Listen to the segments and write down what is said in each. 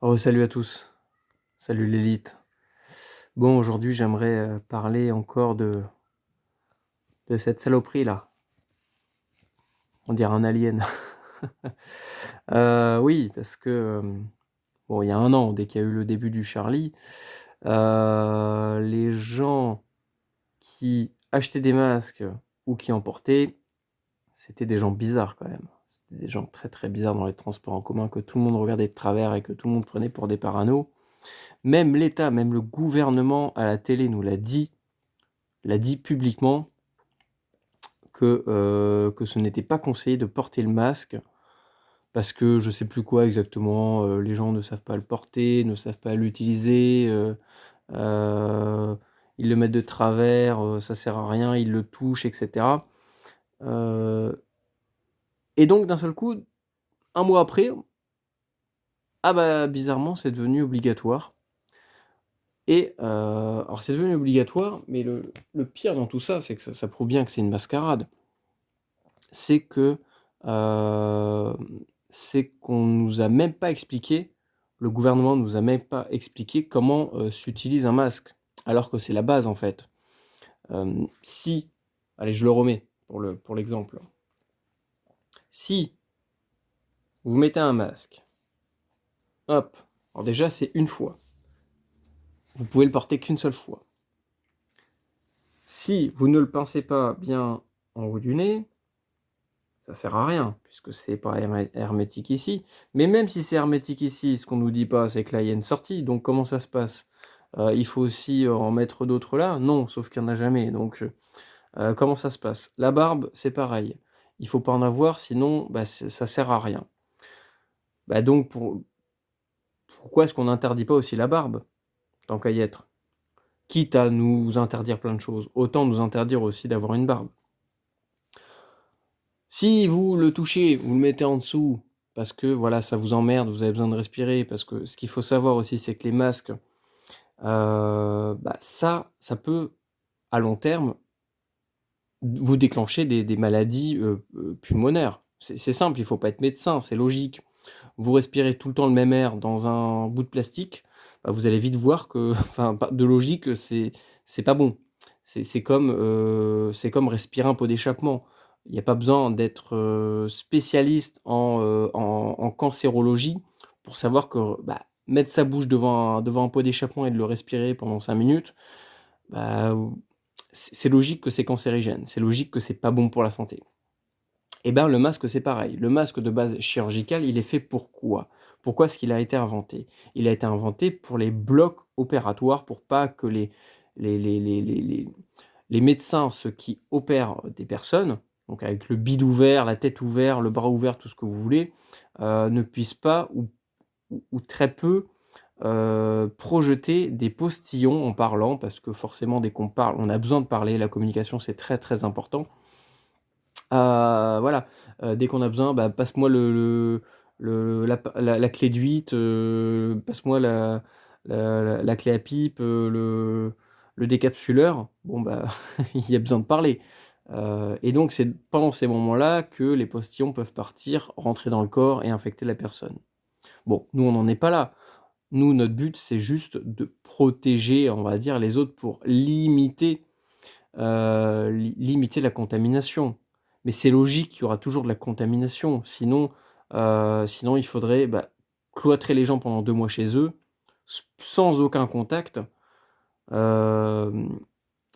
Oh, salut à tous, salut l'élite. Bon, aujourd'hui, j'aimerais parler encore de cette saloperie là. On dirait un alien. Oui, parce que, bon, il y a un an, dès qu'il y a eu le début du Charlie, les gens qui achetaient des masques ou qui en portaient, c'était des gens bizarres quand même. C'était des gens très très bizarres dans les transports en commun que tout le monde regardait de travers et que tout le monde prenait pour des paranos. Même l'État, même le gouvernement à la télé nous l'a dit publiquement que ce n'était pas conseillé de porter le masque parce que je sais plus quoi exactement, les gens ne savent pas le porter, ne savent pas l'utiliser, euh, ils le mettent de travers, ça sert à rien, ils le touchent, etc. Euh, et donc d'un seul coup, un mois après, ah bah bizarrement c'est devenu obligatoire. Et alors c'est devenu obligatoire, mais le pire dans tout ça, c'est que ça prouve bien que c'est une mascarade. C'est que euh, c'est qu'on nous a même pas expliqué, le gouvernement nous a même pas expliqué comment s'utilise un masque, alors que c'est la base en fait. Si, allez, je le remets pour l'exemple. Si vous mettez un masque, hop, alors déjà c'est une fois. Vous pouvez le porter qu'une seule fois. Si vous ne le pincez pas bien en haut du nez, ça sert à rien, puisque c'est pas hermétique ici. Mais même si c'est hermétique ici, ce qu'on nous dit pas, c'est que là, il y a une sortie. Donc, comment ça se passe? Il faut aussi en mettre d'autres là? Non, sauf qu'il n'y en a jamais. Donc, comment ça se passe? La barbe, c'est pareil. Il faut pas en avoir, sinon, bah, ça sert à rien. Bah, donc, pourquoi est-ce qu'on n'interdit pas aussi la barbe, tant qu'à y être? Quitte à nous interdire plein de choses, autant nous interdire aussi d'avoir une barbe. Si vous le touchez, vous le mettez en dessous, parce que voilà, ça vous emmerde, vous avez besoin de respirer, parce que ce qu'il faut savoir aussi, c'est que les masques, ça peut, à long terme, vous déclencher des maladies pulmonaires. C'est simple, il ne faut pas être médecin, c'est logique. Vous respirez tout le temps le même air dans un bout de plastique, bah, vous allez vite voir que, enfin, de logique, c'est pas bon. C'est comme respirer un pot d'échappement. Il n'y a pas besoin d'être spécialiste en cancérologie pour savoir que bah, mettre sa bouche devant un pot d'échappement et de le respirer pendant 5 minutes, bah, c'est logique que c'est cancérigène. C'est logique que c'est pas bon pour la santé. Eh bien, le masque, c'est pareil. Le masque de base chirurgicale, il est fait pour quoi? Pourquoi est-ce qu'il a été inventé? Il a été inventé pour les blocs opératoires, pour pas que les, les, les, les, les- les médecins, ceux qui opèrent des personnes, donc avec le bide ouvert, la tête ouverte, le bras ouvert, tout ce que vous voulez, ne puissent pas ou très peu projeter des postillons en parlant, parce que forcément, dès qu'on parle, on a besoin de parler. La communication, c'est très très important. Voilà, dès qu'on a besoin, bah, passe-moi la clé de 8, passe-moi la clé à pipe, le décapsuleur. Bon, bah, il y a besoin de parler. Et donc, c'est pendant ces moments-là que les postillons peuvent partir, rentrer dans le corps et infecter la personne. Bon, nous, on n'en est pas là. Nous, notre but, c'est juste de protéger, on va dire, les autres pour limiter la contamination. Mais c'est logique qu'il y aura toujours de la contamination. Sinon il faudrait cloîtrer les gens pendant 2 mois chez eux, sans aucun contact, euh,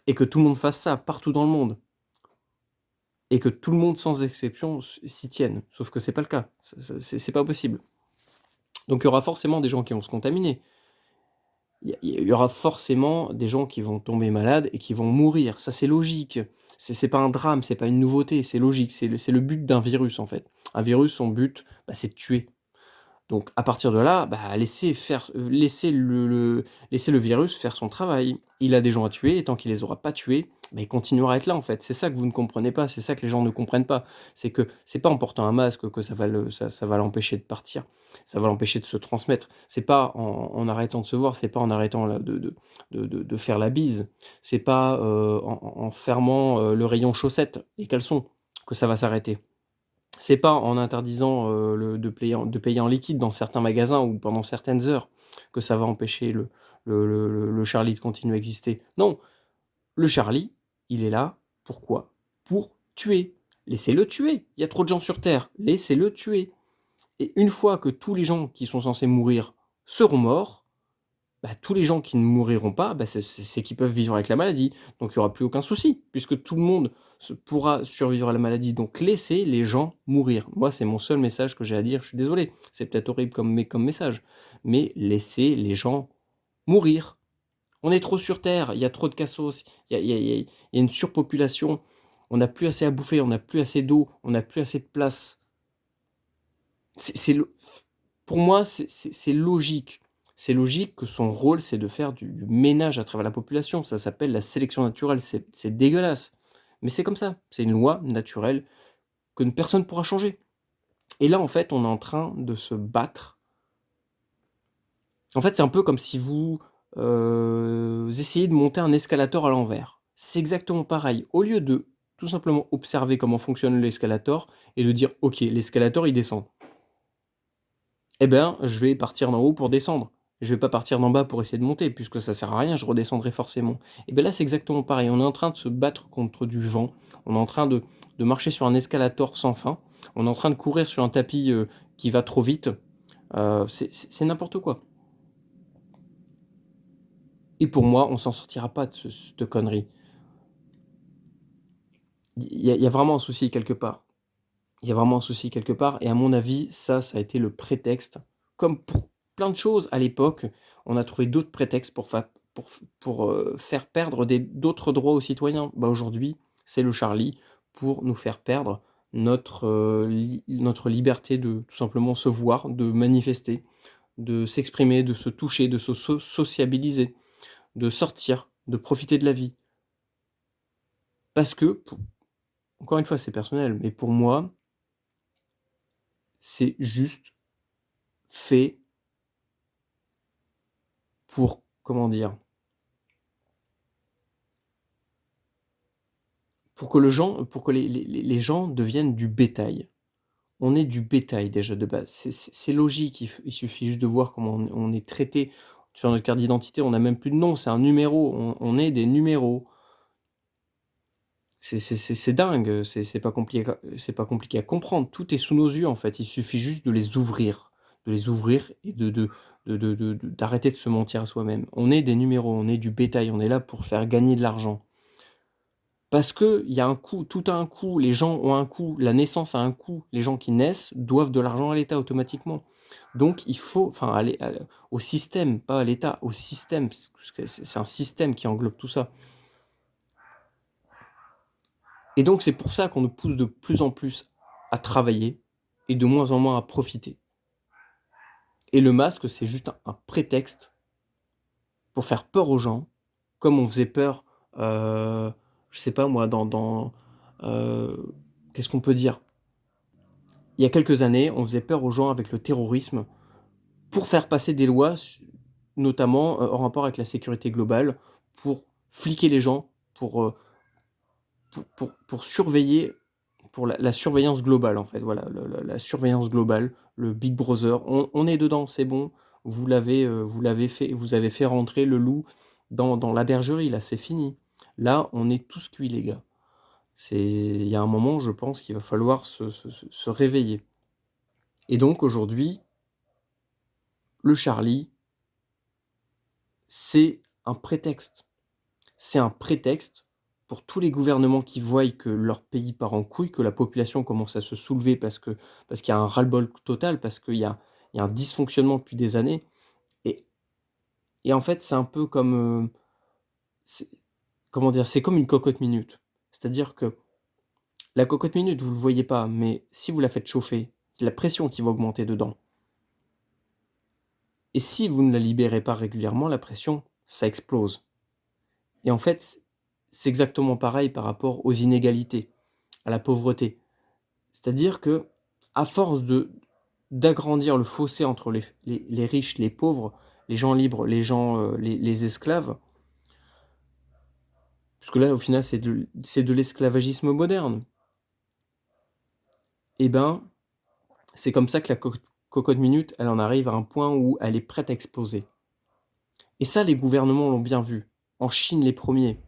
et que tout le monde fasse ça partout dans le monde. Et que tout le monde, sans exception, s'y tienne. Sauf que c'est pas le cas. C'est pas possible. Donc il y aura forcément des gens qui vont se contaminer. Il y aura forcément des gens qui vont tomber malades et qui vont mourir. Ça, c'est logique. C'est pas un drame, c'est pas une nouveauté, c'est logique. C'est le but d'un virus, en fait. Un virus, son but, c'est de tuer. Donc, à partir de là, laisser le virus faire son travail. Il a des gens à tuer, et tant qu'il les aura pas tués, il continuera à être là, en fait. C'est ça que vous ne comprenez pas, c'est ça que les gens ne comprennent pas. C'est que c'est pas en portant un masque que ça va l'empêcher de partir, ça va l'empêcher de se transmettre. C'est pas en arrêtant de se voir, c'est pas en arrêtant de faire la bise, c'est pas en fermant le rayon chaussettes et caleçons que ça va s'arrêter. C'est pas en interdisant de payer en liquide dans certains magasins ou pendant certaines heures que ça va empêcher le Charlie de continuer à exister. Non, le Charlie, il est là, pourquoi? Pour tuer. Laissez-le tuer. Il y a trop de gens sur Terre. Laissez-le tuer. Et une fois que tous les gens qui sont censés mourir seront morts, tous les gens qui ne mouriront pas, c'est qu'ils peuvent vivre avec la maladie. Donc il n'y aura plus aucun souci, puisque tout le monde pourra survivre à la maladie. Donc laissez les gens mourir. Moi, c'est mon seul message que j'ai à dire. Je suis désolé, c'est peut-être horrible comme message, mais laissez les gens mourir. On est trop sur Terre, il y a trop de cassos, il y a une surpopulation, on n'a plus assez à bouffer, on n'a plus assez d'eau, on n'a plus assez de place. Pour moi, c'est logique. C'est logique que son rôle, c'est de faire du ménage à travers la population. Ça s'appelle la sélection naturelle. C'est dégueulasse. Mais c'est comme ça. C'est une loi naturelle que personne ne pourra changer. Et là, en fait, on est en train de se battre. En fait, c'est un peu comme si vous essayez de monter un escalator à l'envers. C'est exactement pareil. Au lieu de tout simplement observer comment fonctionne l'escalator et de dire « Ok, l'escalator, il descend », eh ben, je vais partir d'en haut pour descendre. Je vais pas partir d'en bas pour essayer de monter, puisque ça sert à rien, je redescendrai forcément. Et bien là, c'est exactement pareil. On est en train de se battre contre du vent. On est en train de marcher sur un escalator sans fin. On est en train de courir sur un tapis qui va trop vite. C'est n'importe quoi. Et pour moi, on s'en sortira pas de cette connerie. Il y a vraiment un souci quelque part. Il y a vraiment un souci quelque part. Et à mon avis, ça a été le prétexte. Comme pour plein de choses à l'époque, on a trouvé d'autres prétextes pour faire perdre d'autres droits aux citoyens. Aujourd'hui, c'est le Charlie pour nous faire perdre notre liberté de tout simplement se voir, de manifester, de s'exprimer, de se toucher, de se sociabiliser, de sortir, de profiter de la vie. Parce que, encore une fois, c'est personnel, mais pour moi, c'est juste fait pour, comment dire, pour que les gens deviennent du bétail. On est du bétail déjà de base. C'est logique, il suffit juste de voir comment on est traité. Sur notre carte d'identité, on n'a même plus de nom, c'est un numéro, on est des numéros. C'est dingue, c'est pas compliqué à comprendre. Tout est sous nos yeux en fait, il suffit juste de les ouvrir et d'arrêter de se mentir à soi-même. On est des numéros, on est du bétail, on est là pour faire gagner de l'argent. Parce qu'il y a un coût, tout a un coût, les gens ont un coût, la naissance a un coût, les gens qui naissent doivent de l'argent à l'État automatiquement. Donc il faut aller au système, pas à l'État, au système, parce que c'est un système qui englobe tout ça. Et donc c'est pour ça qu'on nous pousse de plus en plus à travailler et de moins en moins à profiter. Et le masque, c'est juste un prétexte pour faire peur aux gens, comme on faisait peur, je sais pas moi, qu'est-ce qu'on peut dire? Il y a quelques années, on faisait peur aux gens avec le terrorisme pour faire passer des lois, notamment en rapport avec la sécurité globale, pour fliquer les gens, pour surveiller, pour la surveillance globale en fait, voilà, la surveillance globale, le Big Brother, on est dedans, c'est bon, vous avez fait rentrer le loup dans la bergerie, là c'est fini. Là, on est tous cuits les gars. Il y a un moment, je pense qu'il va falloir se réveiller. Et donc aujourd'hui, le Charlie, c'est un prétexte. C'est un prétexte pour tous les gouvernements qui voient que leur pays part en couille, que la population commence à se soulever parce qu'il y a un ras-le-bol total, parce qu'il y a un dysfonctionnement depuis des années. Et en fait, c'est un peu comme... comment dire? C'est comme une cocotte minute. C'est-à-dire que la cocotte minute, vous ne le voyez pas, mais si vous la faites chauffer, c'est la pression qui va augmenter dedans. Et si vous ne la libérez pas régulièrement, la pression, ça explose. Et en fait, c'est exactement pareil par rapport aux inégalités, à la pauvreté. C'est-à-dire que, à force d'agrandir le fossé entre les riches, les pauvres, les gens libres, les esclaves, puisque là, au final, c'est de l'esclavagisme moderne. Et ben, c'est comme ça que la cocotte minute, elle en arrive à un point où elle est prête à exploser. Et ça, les gouvernements l'ont bien vu. En Chine, les premiers.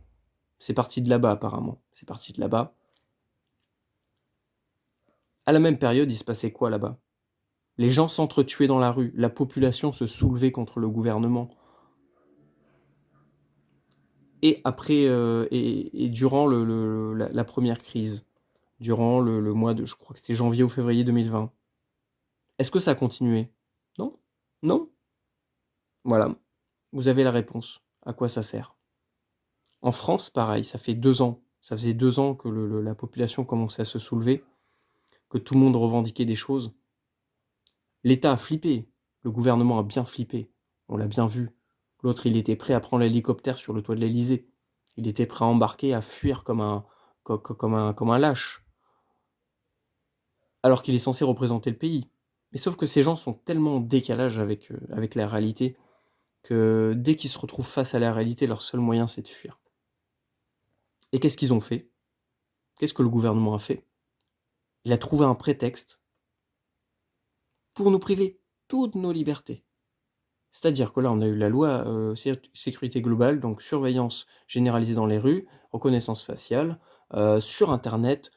C'est parti de là-bas, apparemment. C'est parti de là-bas. À la même période, il se passait quoi là-bas? Les gens s'entretuaient dans la rue. La population se soulevait contre le gouvernement. Et après, et durant la première crise, durant le mois de, je crois que c'était janvier ou février 2020, est-ce que ça a continué? Non? Non? Voilà. Vous avez la réponse. À quoi ça sert? En France, pareil, ça fait 2 ans. Ça faisait 2 ans que la population commençait à se soulever, que tout le monde revendiquait des choses. L'État a flippé. Le gouvernement a bien flippé. On l'a bien vu. L'autre, il était prêt à prendre l'hélicoptère sur le toit de l'Élysée. Il était prêt à embarquer, à fuir comme un lâche. Alors qu'il est censé représenter le pays. Mais sauf que ces gens sont tellement en décalage avec la réalité que dès qu'ils se retrouvent face à la réalité, leur seul moyen, c'est de fuir. Et qu'est-ce qu'ils ont fait? Qu'est-ce que le gouvernement a fait? Il a trouvé un prétexte pour nous priver toutes nos libertés. C'est-à-dire que là, on a eu la loi sécurité globale, donc surveillance généralisée dans les rues, reconnaissance faciale, sur Internet,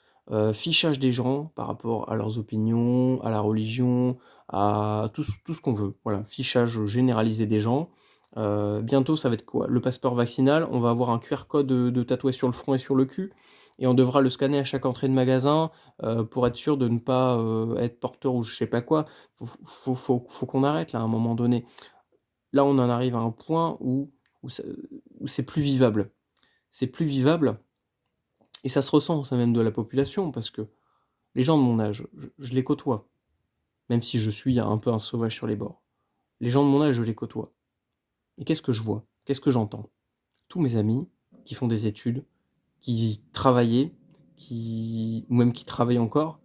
fichage des gens par rapport à leurs opinions, à la religion, à tout ce qu'on veut. Voilà, fichage généralisé des gens. Bientôt, ça va être quoi? Le passeport vaccinal, on va avoir un QR code de tatoué sur le front et sur le cul, et on devra le scanner à chaque entrée de magasin pour être sûr de ne pas être porteur ou je sais pas quoi. Faut qu'on arrête là à un moment donné. Là, on en arrive à un point où c'est plus vivable. C'est plus vivable, et ça se ressent au sein même de la population, parce que les gens de mon âge, je les côtoie, même si je suis un peu un sauvage sur les bords. Les gens de mon âge, je les côtoie. Et qu'est-ce que je vois? Qu'est-ce que j'entends? Tous mes amis qui font des études, qui travaillaient, ou même qui travaillent encore,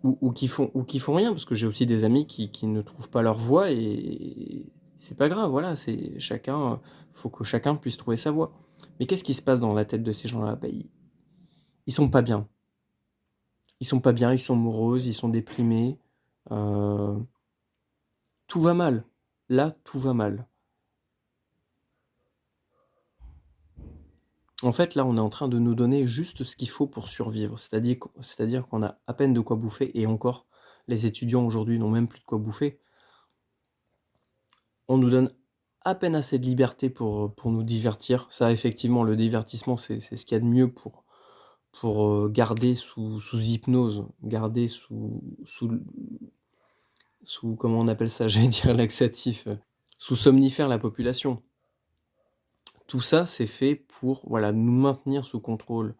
ou qui font rien, parce que j'ai aussi des amis qui ne trouvent pas leur voie, et c'est pas grave, voilà, c'est chacun, faut que chacun puisse trouver sa voie. Mais qu'est-ce qui se passe dans la tête de ces gens-là? Bah, ils sont pas bien. Ils sont pas bien, ils sont moroses, ils sont déprimés. euh, Tout va mal. Là, tout va mal. En fait, là, on est en train de nous donner juste ce qu'il faut pour survivre. C'est-à-dire qu'on a à peine de quoi bouffer, et encore, les étudiants aujourd'hui n'ont même plus de quoi bouffer. On nous donne à peine assez de liberté pour nous divertir. Ça, effectivement, le divertissement, c'est ce qu'il y a de mieux pour garder sous hypnose, garder sous comment on appelle ça, j'allais dire laxatif, sous somnifère la population. Tout ça, c'est fait pour, voilà, nous maintenir sous contrôle.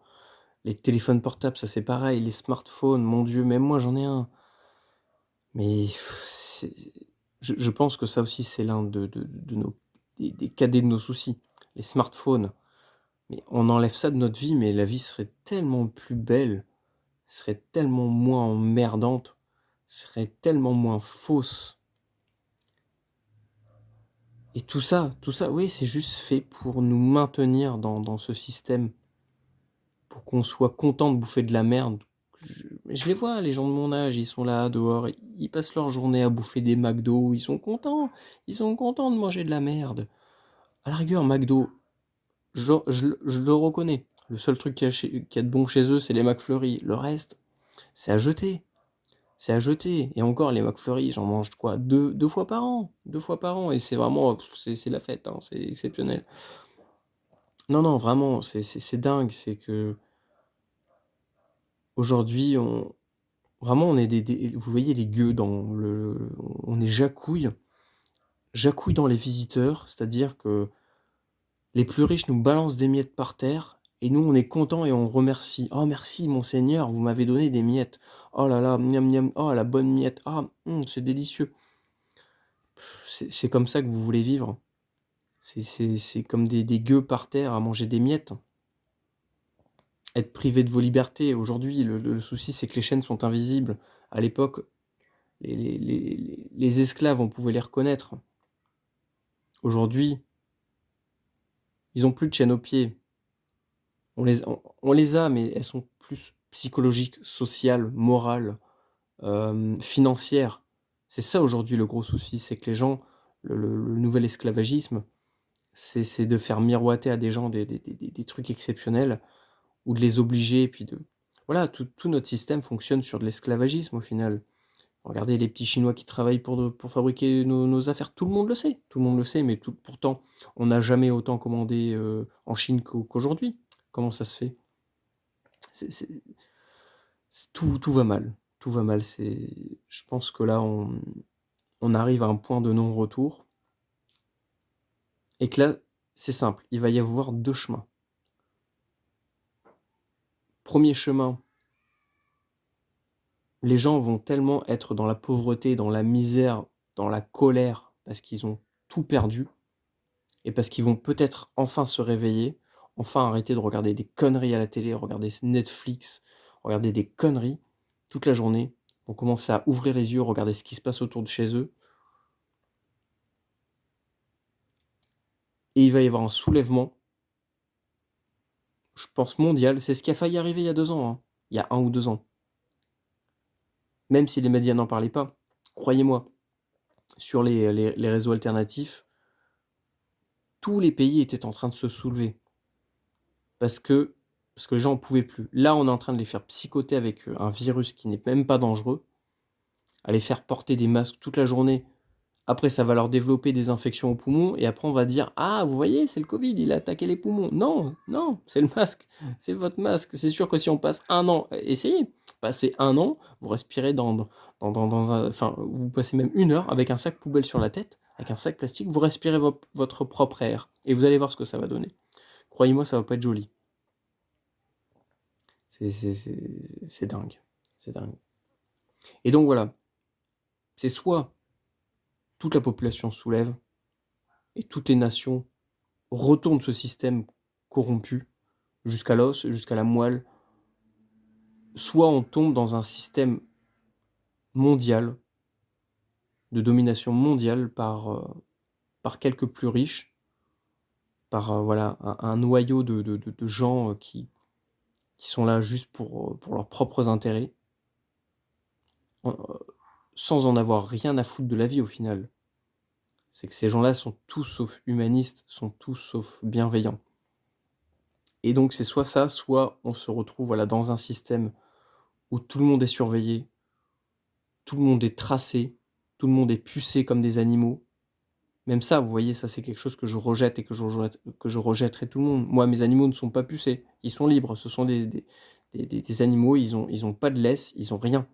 Les téléphones portables, ça c'est pareil, les smartphones, mon Dieu, même moi j'en ai un. Mais je pense que ça aussi, c'est l'un des cadets de nos soucis. Les smartphones. Mais on enlève ça de notre vie, mais la vie serait tellement plus belle, serait tellement moins emmerdante, serait tellement moins fausse. Et tout ça, oui, c'est juste fait pour nous maintenir dans ce système, pour qu'on soit content de bouffer de la merde. Je les vois, les gens de mon âge, ils sont là dehors, ils passent leur journée à bouffer des McDo, ils sont contents de manger de la merde. À la rigueur, McDo, je le reconnais. Le seul truc qu'il y a de bon chez eux, c'est les McFlurry. Le reste, c'est à jeter. C'est à jeter. Et encore, les McFlurry, j'en mange quoi? Deux fois par an. 2 fois par an. Et c'est vraiment, c'est la fête, hein, c'est exceptionnel. Non, non, vraiment, c'est dingue. C'est que aujourd'hui, vraiment, on est vous voyez les gueux on est jacouille dans les visiteurs, c'est-à-dire que les plus riches nous balancent des miettes par terre, et nous on est contents et on remercie. Oh merci monseigneur, vous m'avez donné des miettes. Oh là là, miam miam, oh la bonne miette, ah c'est délicieux. C'est comme ça que vous voulez vivre. C'est comme des gueux par terre à manger des miettes. Être privé de vos libertés. Aujourd'hui, le souci c'est que les chaînes sont invisibles. À l'époque, les esclaves, on pouvait les reconnaître. Aujourd'hui, ils ont plus de chaînes aux pieds. On les a, mais elles sont plus psychologique, sociale, morale, financière. C'est ça aujourd'hui le gros souci, c'est que les gens, le nouvel esclavagisme, c'est de faire miroiter à des gens des trucs exceptionnels, ou de les obliger, puis de... Voilà, tout notre système fonctionne sur de l'esclavagisme au final. Regardez les petits Chinois qui travaillent pour fabriquer nos affaires, tout le monde le sait, mais pourtant, on n'a jamais autant commandé en Chine qu'aujourd'hui. Comment ça se fait? C'est- c'est- tout va mal, tout va mal. Je pense que là, on arrive à un point de non-retour, et que là, c'est simple, il va y avoir deux chemins. Premier chemin, les gens vont tellement être dans la pauvreté, dans la misère, dans la colère, parce qu'ils ont tout perdu, et parce qu'ils vont peut-être enfin se réveiller, enfin arrêter de regarder des conneries à la télé, regarder Netflix, regarder des conneries toute la journée, vont commencer à ouvrir les yeux, regarder ce qui se passe autour de chez eux, et il va y avoir un soulèvement, je pense mondial, c'est ce qui a failli arriver il y a 2 ans, hein, il y a 1 ou 2 ans. Même si les médias n'en parlaient pas, croyez-moi, sur les réseaux alternatifs, tous les pays étaient en train de se soulever. Parce que les gens n'en pouvaient plus. Là, on est en train de les faire psychoter avec un virus qui n'est même pas dangereux, à les faire porter des masques toute la journée. Après, ça va leur développer des infections aux poumons, et après, on va dire: ah, vous voyez, c'est le Covid, il a attaqué les poumons. Non, non, c'est le masque, c'est votre masque. C'est sûr que si on passe 1 an, essayez, passez 1 an, vous respirez dans un. Enfin, vous passez même 1 heure avec un sac poubelle sur la tête, avec un sac plastique, vous respirez votre propre air, et vous allez voir ce que ça va donner. Croyez-moi, ça va pas être joli. C'est dingue. C'est dingue. Et donc voilà, c'est soit toute la population se soulève et toutes les nations retournent ce système corrompu jusqu'à l'os, jusqu'à la moelle, soit on tombe dans un système mondial, de domination mondiale par quelques plus riches, par voilà, un noyau de gens qui sont là juste pour leurs propres intérêts, euh, sans en avoir rien à foutre de la vie au final. C'est que ces gens-là sont tous sauf humanistes, sont tous sauf bienveillants. Et donc c'est soit ça, soit on se retrouve voilà, dans un système où tout le monde est surveillé, tout le monde est tracé, tout le monde est pucé comme des animaux. Même ça, vous voyez, ça c'est quelque chose que je rejette et que je rejetterai tout le monde. Moi, mes animaux ne sont pas pucés, ils sont libres, ce sont des animaux, ils ont pas de laisse, ils ont rien.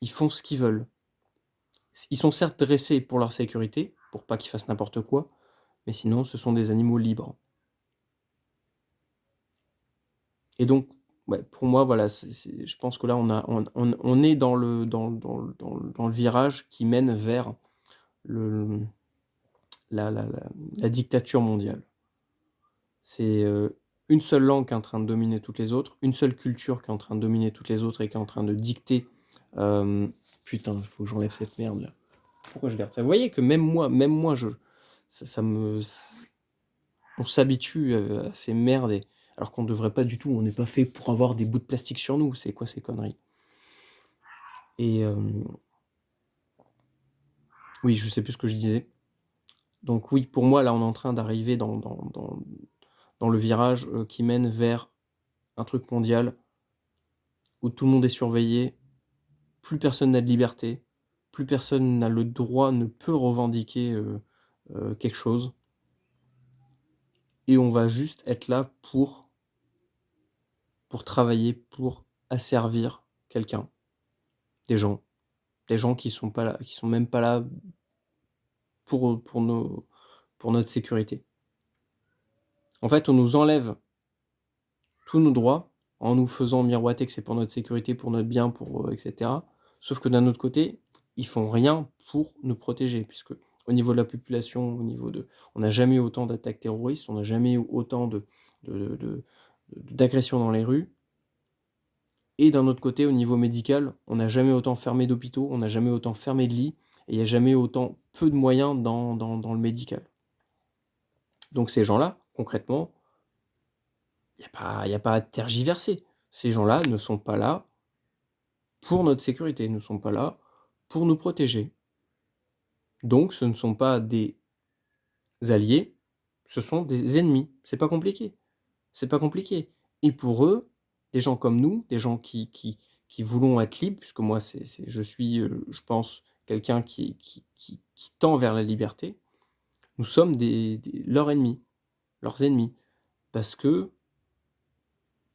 Ils font ce qu'ils veulent. Ils sont certes dressés pour leur sécurité, pour pas qu'ils fassent n'importe quoi, mais sinon ce sont des animaux libres. Et donc, ouais, pour moi, voilà, je pense que là, on est dans le virage qui mène vers le, la dictature mondiale. C'est une seule langue qui est en train de dominer toutes les autres, une seule culture qui est en train de dominer toutes les autres et qui est en train de dicter. Putain, il faut que j'enlève cette merde là. Pourquoi je garde ça? Vous voyez que même moi, ça me, on s'habitue à ces merdes, alors qu'on ne devrait pas du tout, on n'est pas fait pour avoir des bouts de plastique sur nous, c'est quoi ces conneries? Et oui, je sais plus ce que je disais. Donc oui, pour moi, là, on est en train d'arriver dans le virage qui mène vers un truc mondial, où tout le monde est surveillé, plus personne n'a de liberté, plus personne n'a le droit, ne peut revendiquer quelque chose, et on va juste être là pour travailler, pour asservir quelqu'un, des gens. Des gens qui sont pas là, qui sont même pas là pour notre sécurité. En fait, on nous enlève tous nos droits en nous faisant miroiter que c'est pour notre sécurité, pour notre bien, etc. Sauf que d'un autre côté, ils font rien pour nous protéger, puisque au niveau de la population, on n'a jamais eu autant d'attaques terroristes, on n'a jamais eu autant d'agressions dans les rues. Et d'un autre côté, au niveau médical, on n'a jamais autant fermé d'hôpitaux, on n'a jamais autant fermé de lits, et il n'y a jamais autant peu de moyens dans le médical. Donc ces gens-là, concrètement, il n'y a pas à tergiverser. Ces gens-là ne sont pas là pour notre sécurité, ne sont pas là pour nous protéger. Donc ce ne sont pas des alliés, ce sont des ennemis. C'est pas compliqué. C'est pas compliqué. Et pour eux, des gens comme nous, des gens qui voulons être libres, puisque moi je suis, je pense, quelqu'un qui tend vers la liberté, nous sommes leurs ennemis, parce que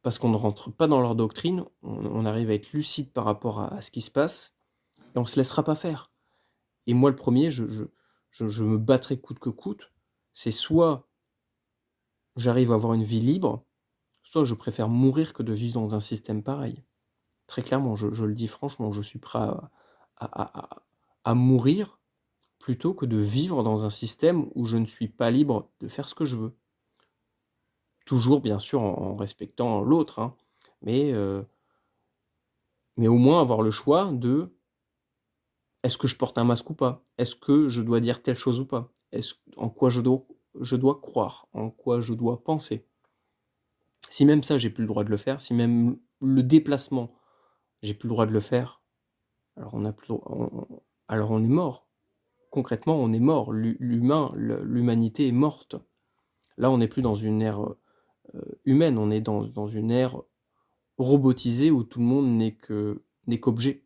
parce qu'on ne rentre pas dans leur doctrine, on arrive à être lucide par rapport à ce qui se passe, et on se laissera pas faire. Et moi, le premier, je me battrai coûte que coûte. C'est soit j'arrive à avoir une vie libre, soit je préfère mourir que de vivre dans un système pareil. Très clairement, je le dis franchement, je suis prêt à mourir plutôt que de vivre dans un système où je ne suis pas libre de faire ce que je veux. Toujours, bien sûr, en respectant l'autre, hein, mais, euh, mais au moins avoir le choix de est-ce que je porte un masque ou pas? Est-ce que je dois dire telle chose ou pas? En quoi je dois croire? En quoi je dois penser? Si même ça, j'ai plus le droit de le faire, si même le déplacement, j'ai plus le droit de le faire, alors on a plus, alors on est mort. Concrètement, on est mort. L'humanité est morte. Là, on n'est plus dans une ère humaine, on est dans une ère robotisée où tout le monde n'est qu'objet.